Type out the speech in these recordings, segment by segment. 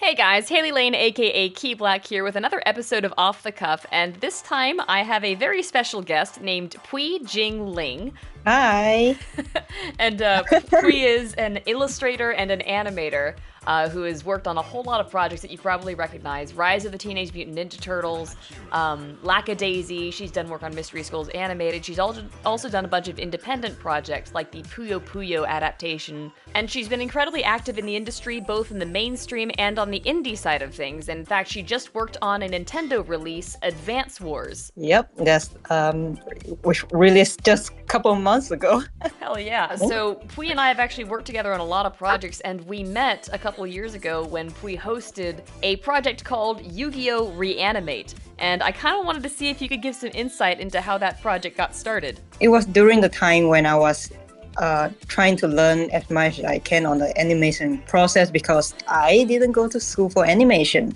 Hey guys, Hailey Lain aka Key Black here with another episode of Off the Cuff, and this time I have a very special guest named Phui Jing Ling. Hi. And Phui is an illustrator and an animator who has worked on a whole lot of projects that you probably recognize. Rise of the Teenage Mutant Ninja Turtles, Lackadaisy, she's done work on Mystery Skulls Animated, she's also done a bunch of independent projects like the Puyo adaptation, and she's been incredibly active in the industry both in the mainstream and on the indie side of things. In fact, she just worked on a Nintendo release, Advance Wars. Yep, that's which released just a couple of months ago. Hell yeah. So Phui and I have actually worked together on a lot of projects, and we met a couple years ago when Phui hosted a project called YuGiOh ReAnimate. And I kind of wanted to see if you could give some insight into how that project got started. It was during the time when I was trying to learn as much as I can on the animation process because I didn't go to school for animation.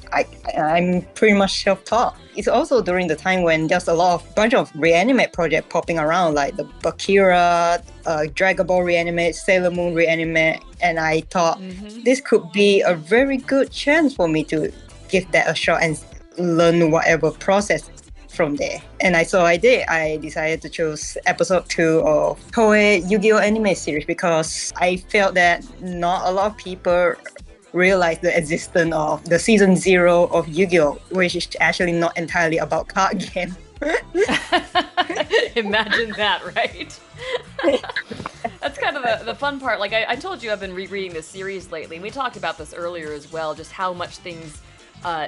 I'm pretty much self-taught. It's also during the time when there's a bunch of Re-Animate projects popping around, like the Akira, Dragon Ball Re-Animate, Sailor Moon Re-Animate, and I thought this could be a very good chance for me to give that a shot and learn whatever process from there. And I did. I decided to choose episode 2 of Toei YuGiOh Anime series because I felt that not a lot of people realize the existence of the season 0 of YuGiOh, which is actually not entirely about card game. Imagine that, right? That's kind of the fun part. Like I told you, I've been rereading this series lately, and we talked about this earlier as well, just how much things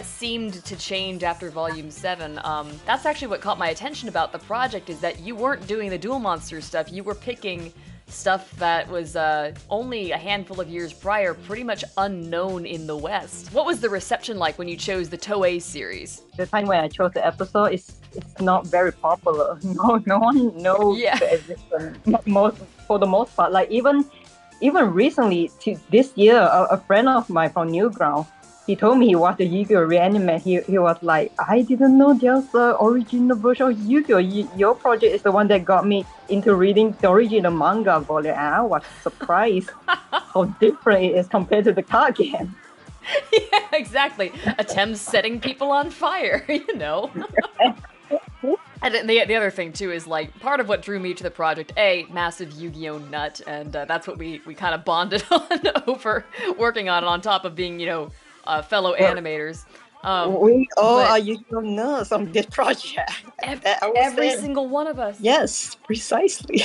seemed to change after Volume 7. That's actually what caught my attention about the project, is that you weren't doing the Duel Monsters stuff, you were picking stuff that was only a handful of years prior, pretty much unknown in the West. What was the reception like when you chose the Toei series? The time when I chose the episode, it's not very popular. No one knows the existence. For the most part, like even recently, this year, a friend of mine from Newground, he told me he watched the YuGiOh ReAnimate. He was like, I didn't know there's the original version of YuGiOh. Your project is the one that got me into reading the original manga volume. And I was surprised how different it is compared to the card game. Yeah, exactly. Attempts setting people on fire, you know. And the other thing, too, is, like, part of what drew me to the project, massive Yu-Gi-Oh nut, and that's what we kind of bonded on over working on it, on top of being, fellow animators. We all are Yu-Gi-Oh nerds on this project. Every single one of us. Yes, precisely.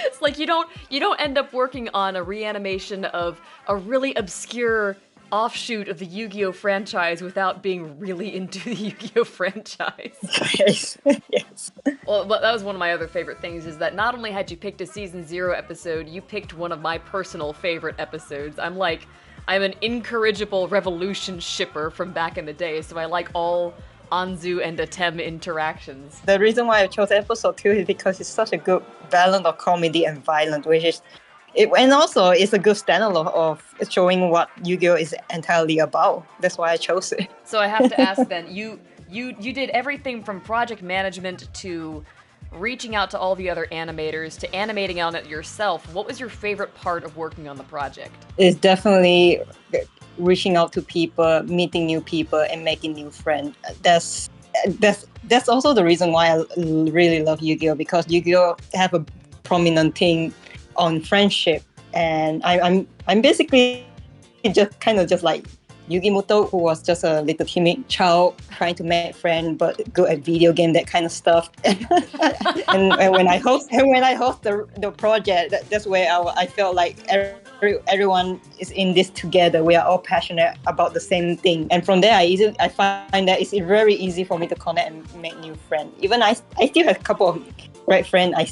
It's like you don't end up working on a reanimation of a really obscure offshoot of the Yu-Gi-Oh franchise without being really into the Yu-Gi-Oh franchise. Yes. Well, that was one of my other favorite things, is that not only had you picked a Season 0 episode, you picked one of my personal favorite episodes. I'm an incorrigible Revolution shipper from back in the day, so I like all Anzu and Atem interactions. The reason why I chose episode 2 is because it's such a good balance of comedy and violence, and also it's a good standalone of showing what Yu-Gi-Oh is entirely about. That's why I chose it. So I have to ask then, you did everything from project management to reaching out to all the other animators to animating on it yourself. What was your favorite part of working on the project? It's definitely reaching out to people, meeting new people, and making new friends. That's also the reason why I really love Yu-Gi-Oh, because Yu-Gi-Oh have a prominent thing on friendship, and I'm basically just like Yugimoto, who was just a little timid child trying to make friends but good at video game, that kind of stuff. and when I host the project, that's where I felt like everyone is in this together. We are all passionate about the same thing, and from there I find that it's very easy for me to connect and make new friends. Even I still have a couple of great friends I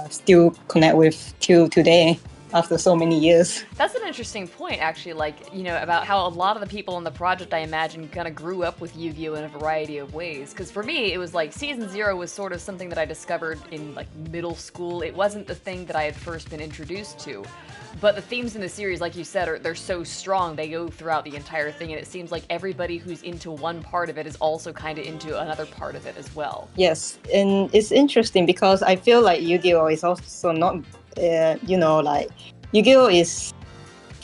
still connect with till today, after so many years. That's an interesting point, actually, about how a lot of the people on the project, I imagine, kind of grew up with Yu-Gi-Oh! In a variety of ways. Because for me, it was like Season 0 was sort of something that I discovered in, middle school. It wasn't the thing that I had first been introduced to. But the themes in the series, like you said, they're so strong, they go throughout the entire thing, and it seems like everybody who's into one part of it is also kind of into another part of it as well. Yes, and it's interesting because I feel like Yu-Gi-Oh! Is also not, Yu-Gi-Oh! Is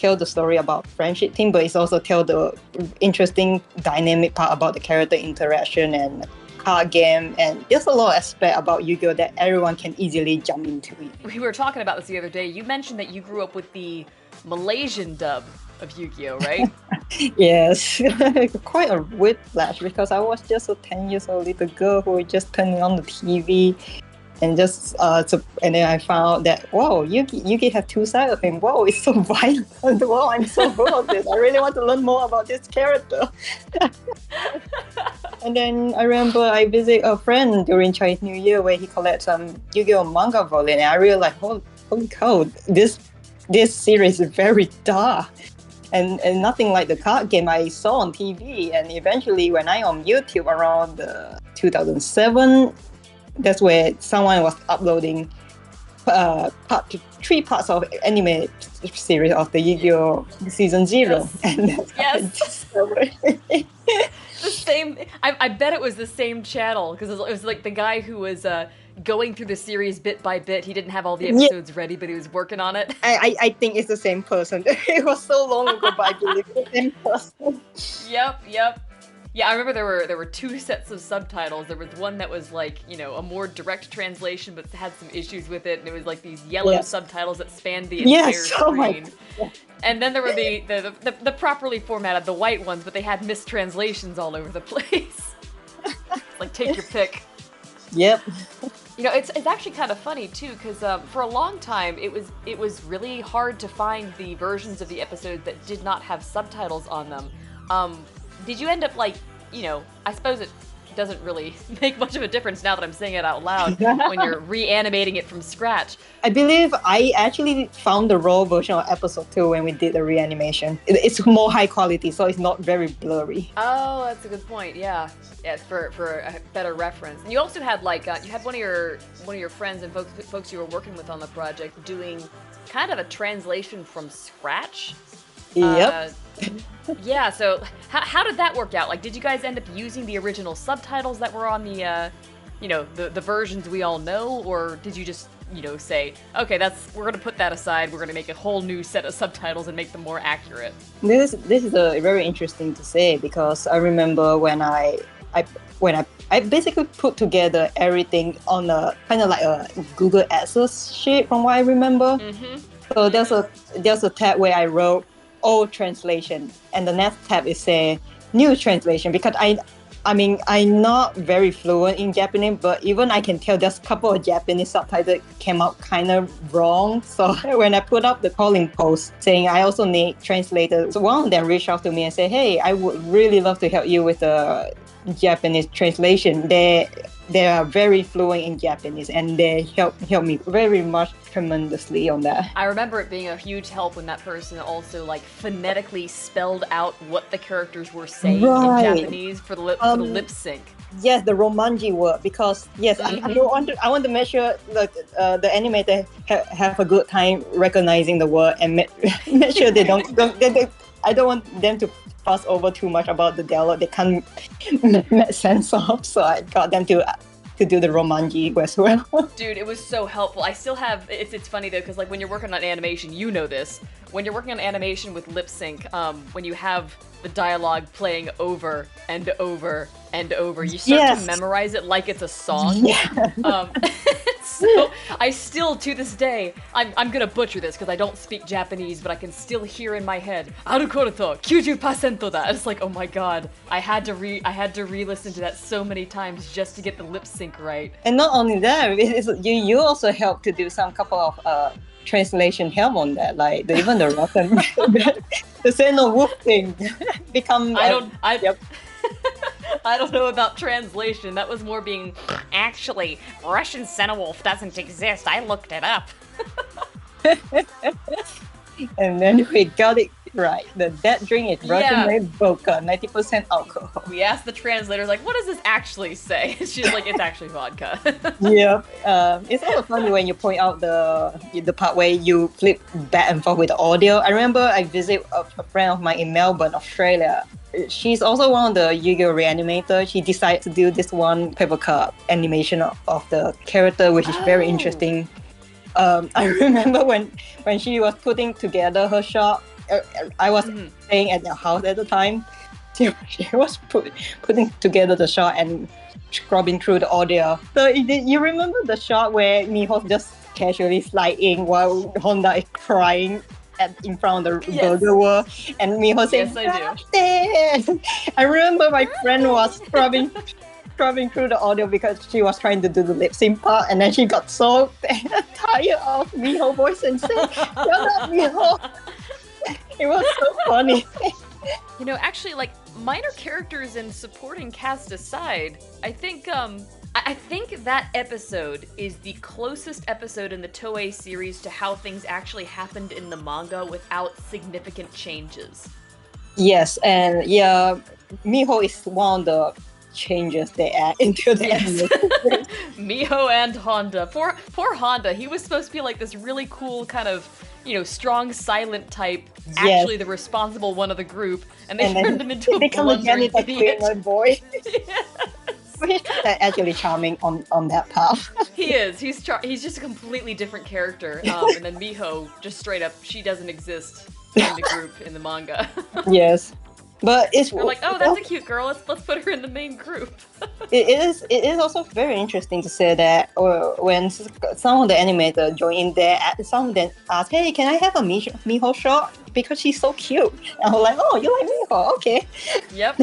tell the story about friendship thing, but it's also tell the interesting dynamic part about the character interaction and card game, and there's a lot of aspect about Yu-Gi-Oh that everyone can easily jump into it. We were talking about this the other day. You mentioned that you grew up with the Malaysian dub of Yu-Gi-Oh, right? Yes, quite a whiplash because I was just a 10 years old little girl who was just turning on the TV and just and then I found that wow, Yugi have two sides of him. Wow, it's so violent. Wow, I'm so bored of this. I really want to learn more about this character. And then I remember I visit a friend during Chinese New Year where he collects some Yu-Gi-Oh manga volume, and I really like holy cow, this series is very dark. And nothing like the card game I saw on TV. And eventually, when I on YouTube around 2007, that's where someone was uploading 3 parts of anime series of the Yu-Gi-Oh! Season 0. Yes. And that's how I discovered it. The same. I bet it was the same channel because it was like the guy who was going through the series bit by bit. He didn't have all the episodes ready, but he was working on it. I think it's the same person. It was so long ago, but I believe it's the same person. Yep. Yeah, I remember there were 2 sets of subtitles. There was one that was like, you know, a more direct translation, but had some issues with it, and it was like these yellow subtitles that spanned the entire screen. And then there were the properly formatted, the white ones, but they had mistranslations all over the place. Like, take your pick. Yep. You know, it's actually kind of funny too, because for a long time it was really hard to find the versions of the episodes that did not have subtitles on them. Did you end up like, you know, I suppose it doesn't really make much of a difference now that I'm saying it out loud when you're reanimating it from scratch. I believe I actually found the raw version of episode 2 when we did the reanimation. It's more high quality, so it's not very blurry. Oh, that's a good point. Yeah, for a better reference. And you also had like you had one of your friends and folks you were working with on the project doing kind of a translation from scratch. Yep. Yeah, so how did that work out? Like, did you guys end up using the original subtitles that were on the, you know, the versions we all know, or did you just, you know, say, okay, we're gonna put that aside, we're gonna make a whole new set of subtitles and make them more accurate? This is a very interesting to say because I remember when I basically put together everything on a kind of like a Google Access sheet from what I remember. Mm-hmm. So there's a tab where I wrote old translation, and the next tab is say new translation because I mean I'm not very fluent in Japanese, but even I can tell there's a couple of Japanese subtitles came out kind of wrong. So when I put up the calling post saying I also need translators, so one of them reached out to me and said, hey, I would really love to help you with the Japanese translation. They are very fluent in Japanese and they help me very much tremendously on that. I remember it being a huge help when that person also like phonetically spelled out what the characters were saying in Japanese for the lip sync. Yes, the romanji word, because yes, I want to make sure that the animator have a good time recognizing the word and make sure they don't I don't want them to fuss over too much about the dialogue they can't make sense of, so I got them to do the romanji as well. Dude, it was so helpful. I still have, it's funny though, because like when you're working on animation, you know this, when you're working on animation with lip sync, when you have the dialogue playing over and over and over, you start to memorize it like it's a song. So I still, to this day, I'm gonna butcher this because I don't speak Japanese, but I can still hear in my head, Arukoru to 90% da. It's like, oh my god, I had to re-listen to that so many times just to get the lip sync right. And not only that, you also help to do some couple of translation help on that, like even the Russian, the say no wolf thing become. I don't know about translation. That was more being, actually, Russian Senowolf doesn't exist. I looked it up. And then we got it right. That drink is Russian-made vodka, 90% alcohol. We asked the translators, like, what does this actually say? She's like, it's actually vodka. Yep. It's also funny when you point out the part where you flip back and forth with the audio. I remember I visit a friend of mine in Melbourne, Australia. She's also one of the YuGiOh ReAnimator. She decided to do this one paper cup animation of the character, which is very interesting. I remember when she was putting together her shot, I was staying at their house at the time. She was putting together the shot and scrubbing through the audio. So you remember the shot where Miho's just casually sliding while Honda is crying in front of the burger wall, and Miho saying, "Yes, I do." I remember my friend was scrubbing through the audio because she was trying to do the lip sync part, and then she got so tired of Miho voice and said, "Shut up, Miho." It was so funny. You know, actually, like, minor characters and supporting cast aside, I think that episode is the closest episode in the Toei series to how things actually happened in the manga without significant changes. Yes, and yeah, Miho is one of the changes they add into the anime. Miho and Honda. Poor Honda. He was supposed to be like this really cool kind of, you know, strong silent type, actually the responsible one of the group, and they turned him into a blundering idiot. Boy. He's actually charming on that path. He is. He's just a completely different character. And then Miho, just straight up, she doesn't exist in the group in the manga. Yes. But we're like, oh, that's a cute girl. Let's put her in the main group. It is also very interesting to say that when some of the animators join in there, some of them ask, "Hey, can I have a Miho shot? Because she's so cute." And I'm like, "Oh, you like Miho? Okay." Yep.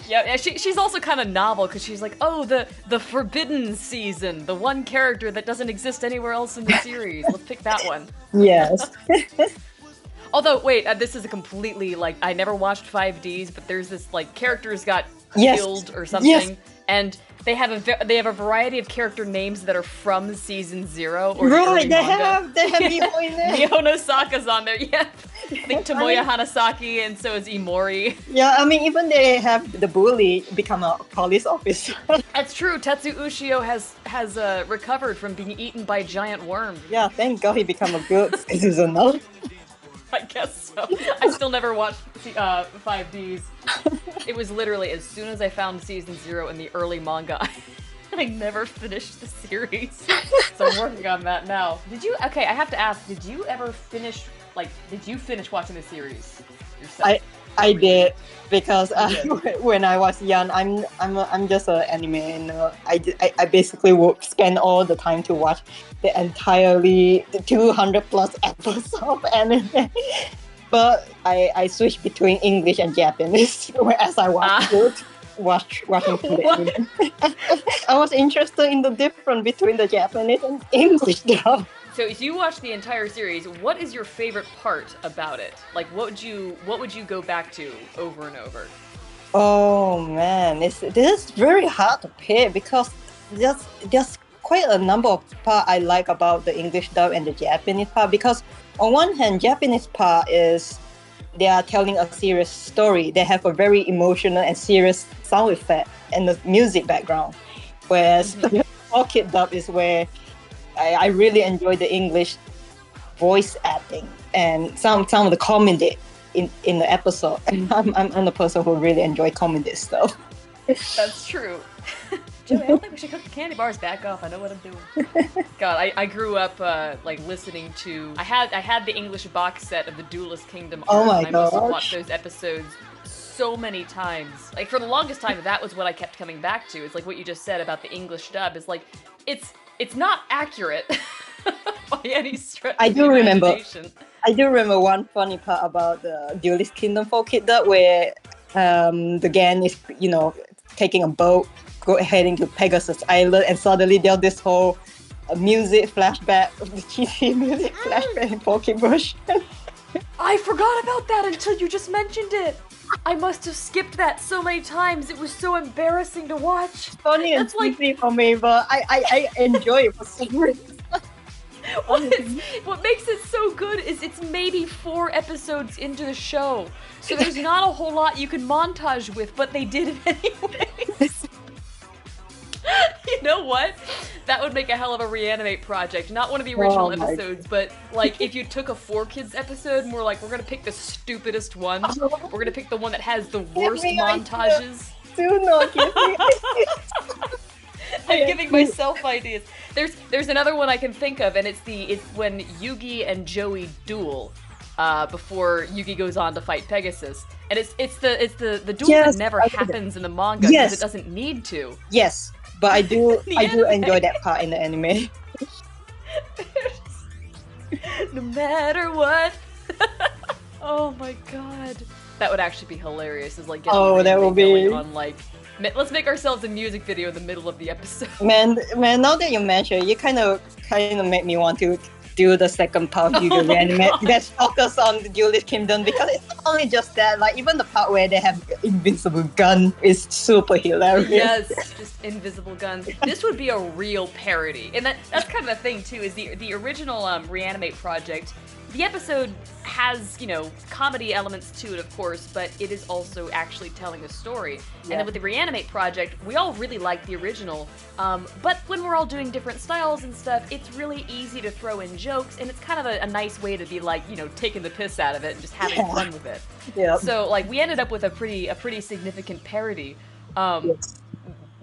Yeah. She's also kind of novel because she's like, "Oh, the forbidden season, the one character that doesn't exist anywhere else in the series. Let's pick that one." Yes. Although, wait, this is a completely, like, I never watched 5Ds, but there's this, like, characters got killed or something, and they have a variety of character names that are from season 0 or right, they have Miho in there. Miho no Saka's on there, yeah. I think Tomoya Hanasaki, and so is Imori. Yeah, I mean, even they have the bully become a police officer. That's true. Tetsu Ushio has recovered from being eaten by giant worms. Yeah, thank God he became a good citizen now. I guess so. I still never watched 5Ds. It was literally as soon as I found season 0 in the early manga, I never finished the series. So I'm working on that now. Okay, I have to ask, did you finish watching the series yourself? I did, because when I was young, I'm just an anime, and I basically would spend all the time to watch the 200 plus episodes of anime. But I switched between English and Japanese as I watching the anime. I was interested in the difference between the Japanese and English dub. So if you watch the entire series, what is your favorite part about it? Like, what would you go back to over and over? Oh man, this is very hard to pick because there's quite a number of parts I like about the English dub and the Japanese part. Because on one hand, Japanese part is they are telling a serious story. They have a very emotional and serious sound effect and the music background. Whereas the Pocket dub is where I really enjoy the English voice acting and some of the comedy in the episode. I'm the person who really enjoy comedy stuff. That's true. Joey, I don't think we should cook the candy bars. Back off. I know what I'm doing. God, I grew up like listening to. I had the English box set of the Duelist Kingdom art. Oh my and I must have gosh. watched those episodes so many times. Like, for the longest time, that was what I kept coming back to. It's like what you just said about the English dub. Is like it's not accurate by any stretch. I do remember one funny part about the Duelist Kingdom folk kid dub where the gang is, taking a boat, heading to Pegasus Island, and suddenly there's this whole music flashback, the cheesy music flashback in Pocket Bush. I forgot about that until you just mentioned it. I must have skipped that so many times. It was so embarrassing to watch. Funny and cheesy for me, but I enjoy it for some reason. What makes it so good is it's maybe 4 episodes into the show, so there's not a whole lot you can montage with, but they did it anyways. You know what? That would make a hell of a Re-Animate project. Not one of the original episodes, but like if you took a 4Kids episode and we're like, we're gonna pick the stupidest one. We're gonna pick the one that has the worst montages. Do not give me. I'm giving myself ideas. There's another one I can think of, and it's when Yugi and Joey duel. before Yugi goes on to fight Pegasus. And it's the duel that never happens in the manga because it doesn't need to. Yes, but I do enjoy that part in the anime. No matter what. Oh my god. That would actually be hilarious. Is like getting that will be on like let's make ourselves a music video in the middle of the episode. Man, now that you mention it, you kind of make me want to do the second part of YuGiOh ReAnimate that's focused on the Duelist Kingdom, because it's not only just that, like even the part where they have invincible gun is super hilarious. Yes, just invisible guns. This would be a real parody, and that's kind of the thing too. Is the original Re-Animate project. The episode has, comedy elements to it, of course, but it is also actually telling a story. Yeah. And then with the Re-Animate project, we all really like the original, but when we're all doing different styles and stuff, it's really easy to throw in jokes, and it's kind of a nice way to be like, taking the piss out of it and just having fun with it. Yeah. So, like, we ended up with a pretty significant parody. Yes.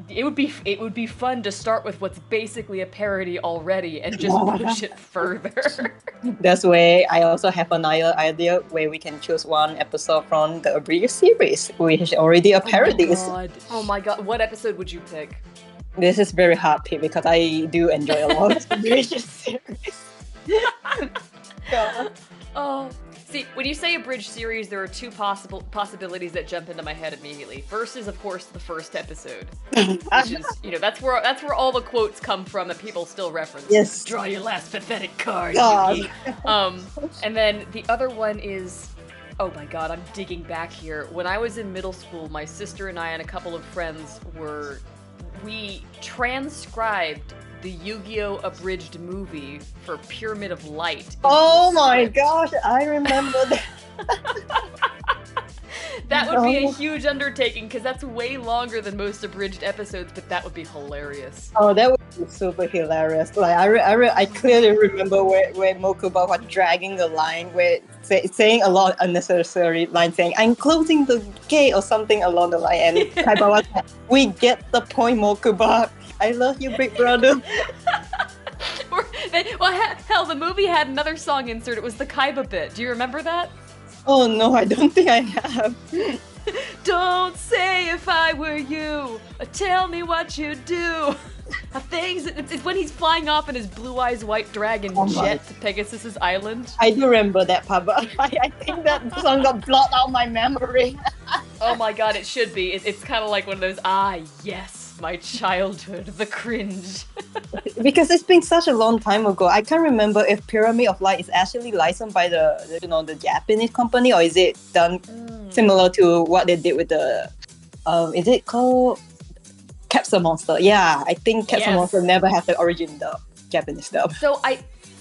It would be fun to start with what's basically a parody already and just push it further. That's why I also have another idea where we can choose one episode from the abridged series, which is already a parody. Oh my god! What episode would you pick? This is very hard pick because I do enjoy a lot of the abridged series. Yeah. Oh. See, when you say abridged series, there are two possibilities that jump into my head immediately. First is, of course, the first episode, which is, that's where all the quotes come from that people still reference. Yes. Draw your last pathetic card, Yugi. And then the other one is, oh my god, I'm digging back here. When I was in middle school, my sister and I and a couple of friends we transcribed the Yu-Gi-Oh! Abridged movie for Pyramid of Light. Oh my gosh, I remember that. That would be a huge undertaking because that's way longer than most abridged episodes, but that would be hilarious. Oh, that would be super hilarious. Like I clearly remember where Mokuba was dragging the line, where saying a lot of unnecessary lines, saying "I'm closing the gate" or something along the line, and Kaiba was like, "We get the point, Mokuba. I love you, big brother." Hell, the movie had another song insert. It was the Kaiba bit. Do you remember that? Oh no, I don't think I have. Don't say if I were you, or tell me what you do. It's when he's flying off in his Blue Eyes White Dragon jet to Pegasus's island. I do remember that part, but I think that song got blocked out of my memory. Oh my god, it should be. It's kind of like one of those, yes, my childhood, the cringe. Because it's been such a long time ago, I can't remember if Pyramid of Light is actually licensed by the Japanese company, or is it done similar to what they did with the, is it called Capsule Monster? Yeah, I think Capsule Monster never had the origin dub, Japanese dub. So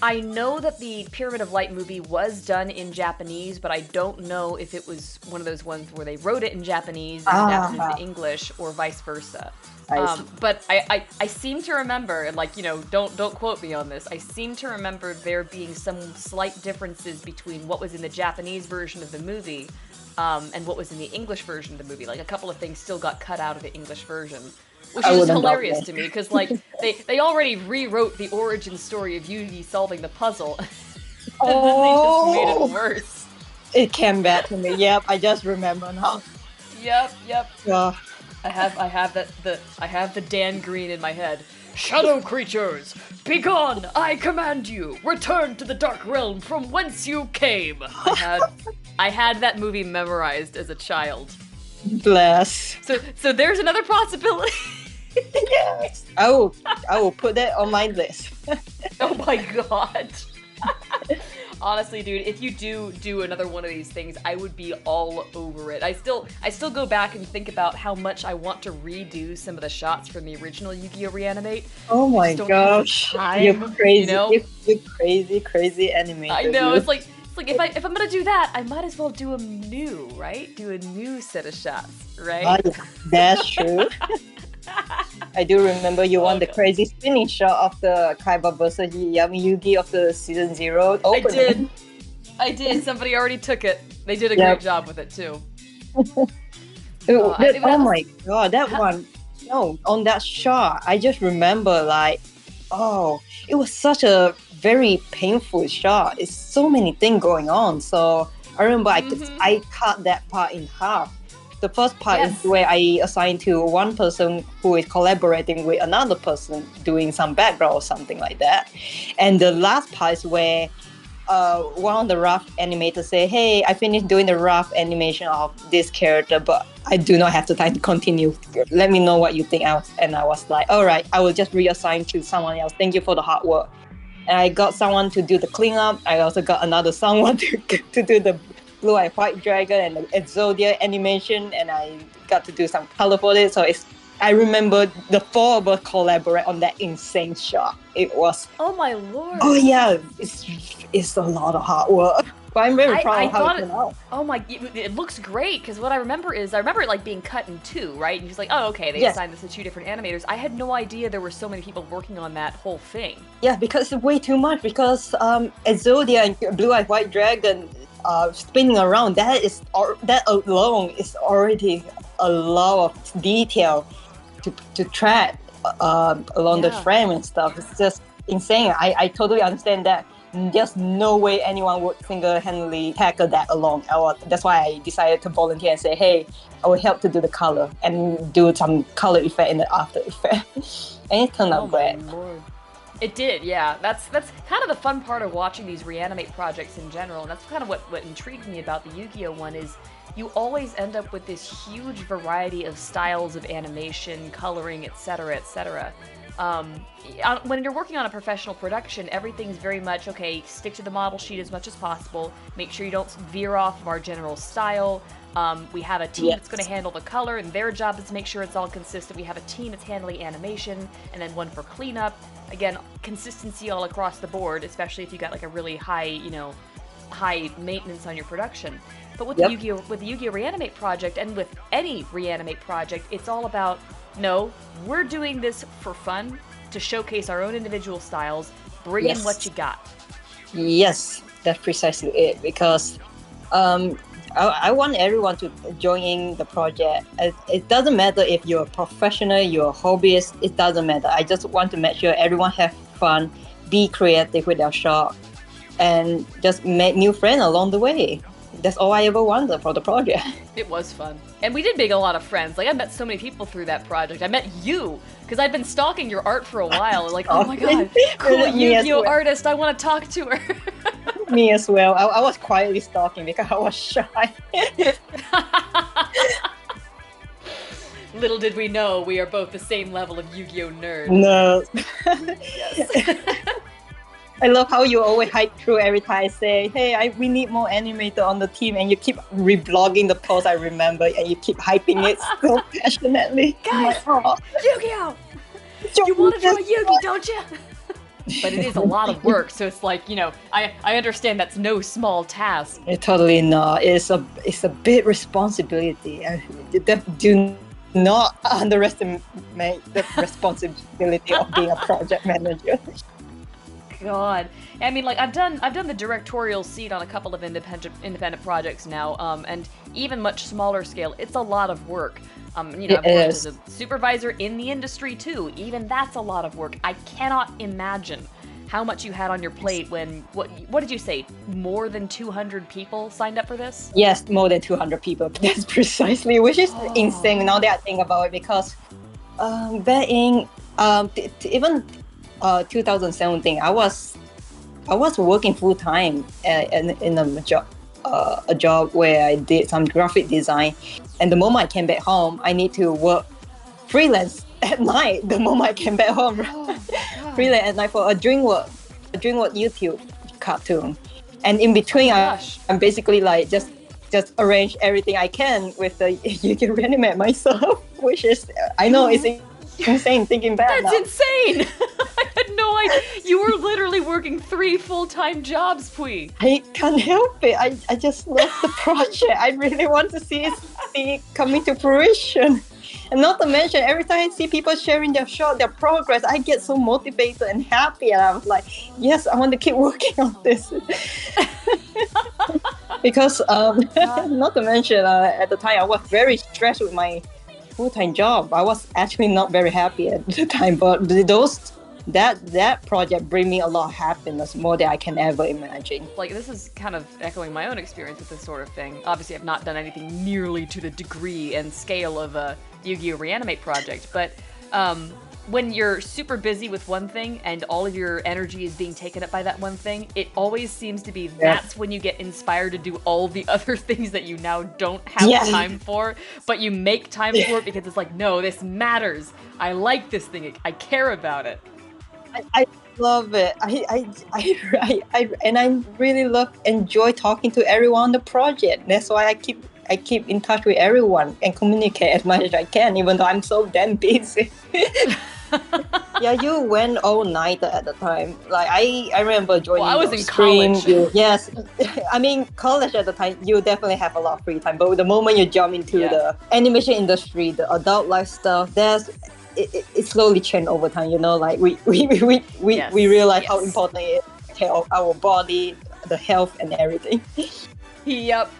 I know that the Pyramid of Light movie was done in Japanese, but I don't know if it was one of those ones where they wrote it in Japanese and adapted it into English, or vice versa. But I seem to remember, and don't quote me on this, I seem to remember there being some slight differences between what was in the Japanese version of the movie and what was in the English version of the movie. Like, a couple of things still got cut out of the English version. Which is just hilarious to me, because they already rewrote the origin story of Yugi solving the puzzle, and then they just made it worse. It came back to me. Yep, I just remember now. Yep. Yeah. I have the Dan Green in my head. Shadow creatures, be gone! I command you. Return to the dark realm from whence you came. I had that movie memorized as a child. Bless. So there's another possibility. Yes. I will put that on my list. Oh my god. Honestly, dude, if you do another one of these things, I would be all over it. I still go back and think about how much I want to redo some of the shots from the original YuGiOh ReAnimate. Oh my gosh. You're crazy. You're crazy animator. I know. Dude. It's like if I'm gonna do that, I might as well do a new set of shots, right? Oh, yeah, that's true. I do remember you won the crazy spinning shot of the Kaiba versus Yami Yugi of the season 0 opening. I did. Somebody already took it. They did a great job with it too. Oh my god, that one. No, on that shot, I just remember it was such a very painful shot. It's so many things going on. So I remember I cut that part in half. The first part is where I assign to one person who is collaborating with another person doing some background or something like that. And the last part is where one of the rough animators say, hey, I finished doing the rough animation of this character, but I do not have the time to continue. Let me know what you think. And I was like, all right, I will just reassign to someone else. Thank you for the hard work. And I got someone to do the cleanup. I also got another someone to do the blue-eyed white dragon and the Exodia animation, and I got to do some color for it. So I remember the four of us collaborate on that insane shot. It was... Oh my lord! Oh yeah, it's a lot of hard work. But I'm very proud of how it turned out. Oh my, it looks great, because what I remember it like being cut in two, right? And he's like, oh okay, they assigned this to two different animators. I had no idea there were so many people working on that whole thing. Yeah, because it's way too much, because Exodia and Blue-Eyed White Dragon spinning around, that alone is already a lot of detail to track along the frame and stuff. It's just insane. I totally understand that. There's no way anyone would single-handedly tackle that alone. That's why I decided to volunteer and say, hey, I will help to do the color and do some color effect in the After Effects. And it turned out great. It did, yeah. That's kind of the fun part of watching these Re-Animate projects in general, and that's kind of what intrigued me about the YuGiOh one is you always end up with this huge variety of styles of animation, coloring, etc., etc. When you're working on a professional production, everything's very much, okay, stick to the model sheet as much as possible, make sure you don't veer off of our general style. We have a team that's going to handle the color, and their job is to make sure it's all consistent. We have a team that's handling animation, and then one for cleanup. Again, consistency all across the board, especially if you got like a really high, high maintenance on your production. But with the YuGiOh ReAnimate project, and with any Re-Animate project, it's all about, no, we're doing this for fun, to showcase our own individual styles, bring in what you got. Yes, that's precisely it, because I want everyone to join in the project. It doesn't matter if you're a professional, you're a hobbyist, it doesn't matter. I just want to make sure everyone have fun, be creative with their shot, and just make new friends along the way. That's all I ever wanted for the project. It was fun. And we did make a lot of friends. Like, I met so many people through that project. I met you, because I've been stalking your art for a while. Like, oh my god, cool YuGiOh artist, I want to talk to her. Me as well. I was quietly stalking because I was shy. Little did we know we are both the same level of Yu-Gi-Oh nerd. No. Yes. I love how you always hype through every time I say, hey, we need more animator on the team, and you keep reblogging the post I remember, and you keep hyping it so passionately. Guys, Yu-Gi-Oh! You want to draw Yugi, don't you? But it is a lot of work, so it's like, I understand that's no small task. Totally not. It's a big responsibility. Do not underestimate the responsibility of being a project manager. God, I mean, like I've done the directorial seat on a couple of independent projects now, and even much smaller scale. It's a lot of work. I've worked as a supervisor in the industry too. Even that's a lot of work. I cannot imagine how much you had on your plate when what did you say? More than 200 people signed up for this? Yes, more than 200 people. That's precisely, which is insane now that I think about it, because back in even 2017, I was working full time in a job where I did some graphic design, and the moment I came back home, I need to work freelance at night. The moment I came back home, freelance at night for a DreamWorks YouTube cartoon, and in between, I'm basically like just arrange everything I can with the YuGiOh ReAnimate myself, which is I know it's insane thinking back. That's insane. I had no idea. You were literally working 3 full-time jobs, Phui. I can't help it. I just love the project. I really want to see it coming to fruition. And not to mention, every time I see people sharing their shot, their progress, I get so motivated and happy. And I was like, yes, I want to keep working on this. Because, not to mention, at the time, I was very stressed with my full-time job. I was actually not very happy at the time, but those that project bring me a lot of happiness, more than I can ever imagine. Like, this is kind of echoing my own experience with this sort of thing. Obviously, I've not done anything nearly to the degree and scale of a YuGiOh ReAnimate project, but when you're super busy with one thing and all of your energy is being taken up by that one thing, it always seems to be that's when you get inspired to do all the other things that you now don't have time for, but you make time for it because it's like, no, this matters. I like this thing. I care about it. I love it. And I really enjoy talking to everyone on the project. That's why I keep in touch with everyone and communicate as much as I can, even though I'm so damn busy. Yeah, you went all night at the time. Like I remember joining. Well, I was in stream. college. Yes, I mean college at the time. You definitely have a lot of free time. But the moment you jump into the animation industry, the adult life stuff, it slowly changed over time. You know, like we realize how important it is to our body, the health, and everything. Yep.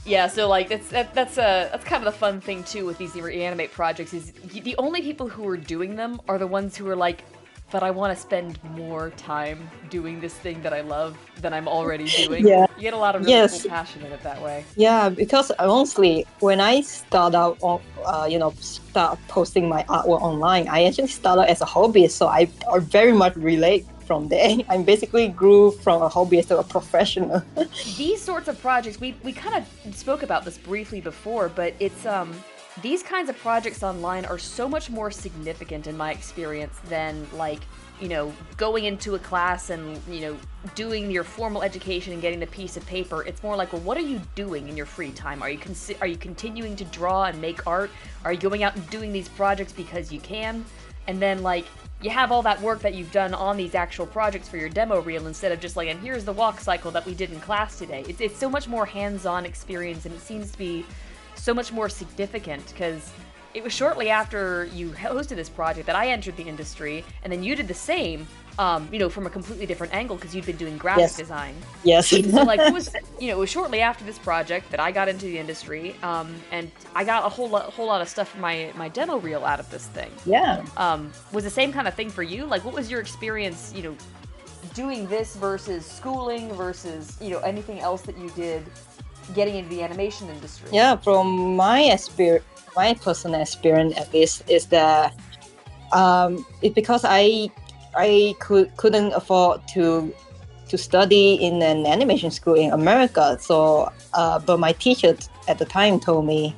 Yeah, so like that's kind of the fun thing too with these Re-Animate projects is the only people who are doing them are the ones who are like, but I want to spend more time doing this thing that I love than I'm already doing. Yeah. You get a lot of really cool passion in it that way. Yeah, because honestly, when I start out on, start posting my artwork online, I actually started as a hobbyist, so I very much relate from there. I basically grew from a hobbyist to a professional. These sorts of projects, we kind of spoke about this briefly before, but it's these kinds of projects online are so much more significant in my experience than like, going into a class and, doing your formal education and getting the piece of paper. It's more like, well, what are you doing in your free time? Are you continuing to draw and make art? Are you going out and doing these projects because you can? And then like, you have all that work that you've done on these actual projects for your demo reel instead of just like, and here's the walk cycle that we did in class today. It's so much more hands-on experience, and it seems to be so much more significant because it was shortly after you hosted this project that I entered the industry, and then you did the same, from a completely different angle because you'd been doing graphic design. Yes. So like it was shortly after this project that I got into the industry, and I got a whole lot of stuff for my demo reel out of this thing. Yeah. Was the same kind of thing for you? Like, what was your experience, doing this versus schooling versus anything else that you did getting into the animation industry? Yeah, from my personal experience at least is that it's because I couldn't afford to study in an animation school in America. So, but my teacher at the time told me,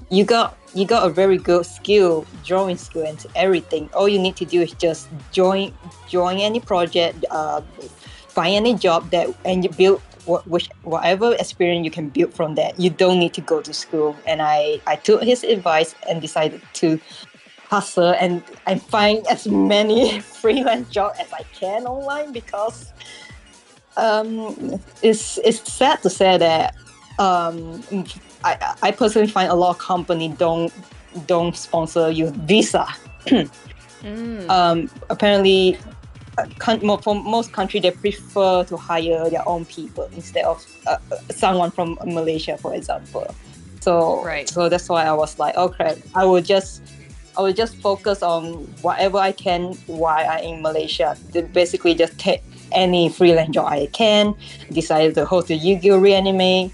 you got a very good drawing skill and everything. All you need to do is just join any project, find any job and you build whatever experience you can build from that. You don't need to go to school. And I took his advice and decided to hustle and find as many freelance jobs as I can online, because it's sad to say that I personally find a lot of companies don't sponsor you visa. Apparently, for most countries, they prefer to hire their own people instead of someone from Malaysia, for example. So that's why I was like, okay, I will just focus on whatever I can while I'm in Malaysia. Basically, just take any freelance job I can. Decided to host a YuGiOh ReAnimate,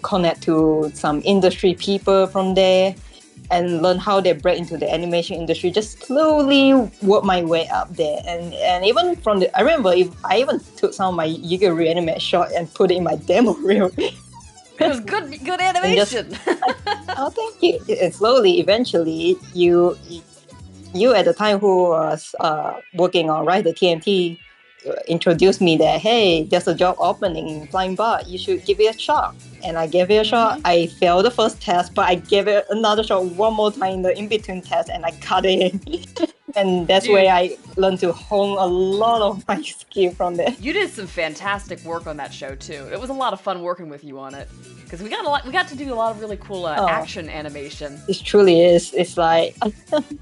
connect to some industry people from there, and learn how they break into the animation industry. Just slowly work my way up there, and even from I remember I even took some of my YuGiOh ReAnimate shot and put it in my demo reel. It was good animation. Oh, thank you. And slowly, eventually, you at the time who was working on the TMT introduced me that, hey, there's a job opening in Flying Bar. You should give it a shot. And I gave it a shot. I failed the first test, but I gave it another shot one more time in the in-between test, and I cut it in. And that's where I learned to hone a lot of my skill from there. You did some fantastic work on that show too. It was a lot of fun working with you on it because we got to do a lot of really cool action animation. It truly is. It's like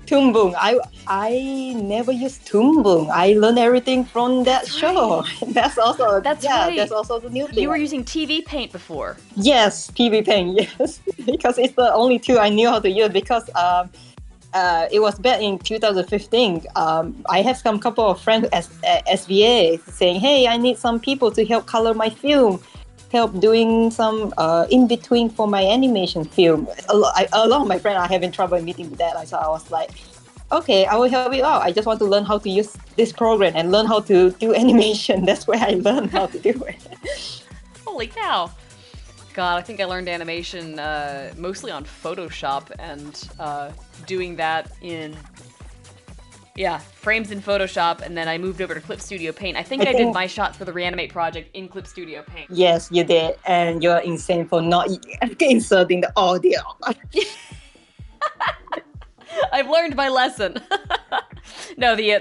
Toon Boom. I never used Toon Boom. I learned everything from that show. That's also right. That's also the new thing. You were using TV Paint before. Yes, TV Paint. Yes, because it's the only tool I knew how to use. Because it was back in 2015. I have some couple of friends at SVA saying, "Hey, I need some people to help color my film, help doing some in between for my animation film." A lot of my friends are having trouble meeting with that. So I was like, "Okay, I will help you out. I just want to learn how to use this program and learn how to do animation." That's where I learned how to do it. Holy cow! God, I think I learned animation mostly on Photoshop and doing that in, frames in Photoshop, and then I moved over to Clip Studio Paint. I think I did my shots for the Re-Animate project in Clip Studio Paint. Yes, you did, and you're insane for not inserting the audio. I've learned my lesson. No, the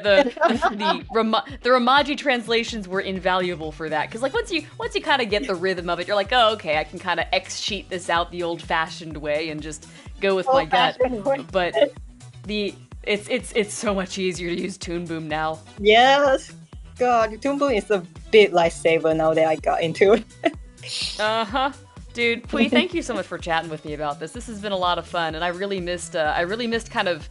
Ramaji translations were invaluable for that, because like once you kind of get the rhythm of it, you're like, oh, okay, I can kind of X-sheet this out the old-fashioned way and just go with my gut. But it's so much easier to use Toon Boom now. Yes, God, Toon Boom is a big lifesaver now that I got into it. Dude, Phui, thank you so much for chatting with me about this. This has been a lot of fun, and I really missed kind of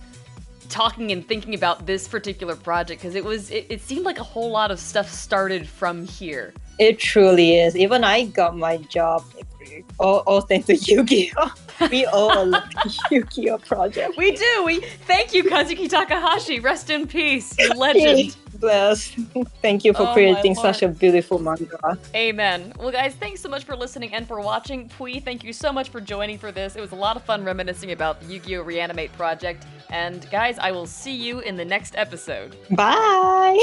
talking and thinking about this particular project, because it seemed like a whole lot of stuff started from here. It truly is. Even I got my job all thanks to YuGiOh. We all love the YuGiOh project. We do. We thank you, Kazuki Takahashi. Rest in peace, you legend. Bless. Thank you for creating such a beautiful manga. Amen. Well, guys, thanks so much for listening and for watching. Phui, thank you so much for joining for this. It was a lot of fun reminiscing about the YuGiOh ReAnimate project. And guys, I will see you in the next episode. Bye!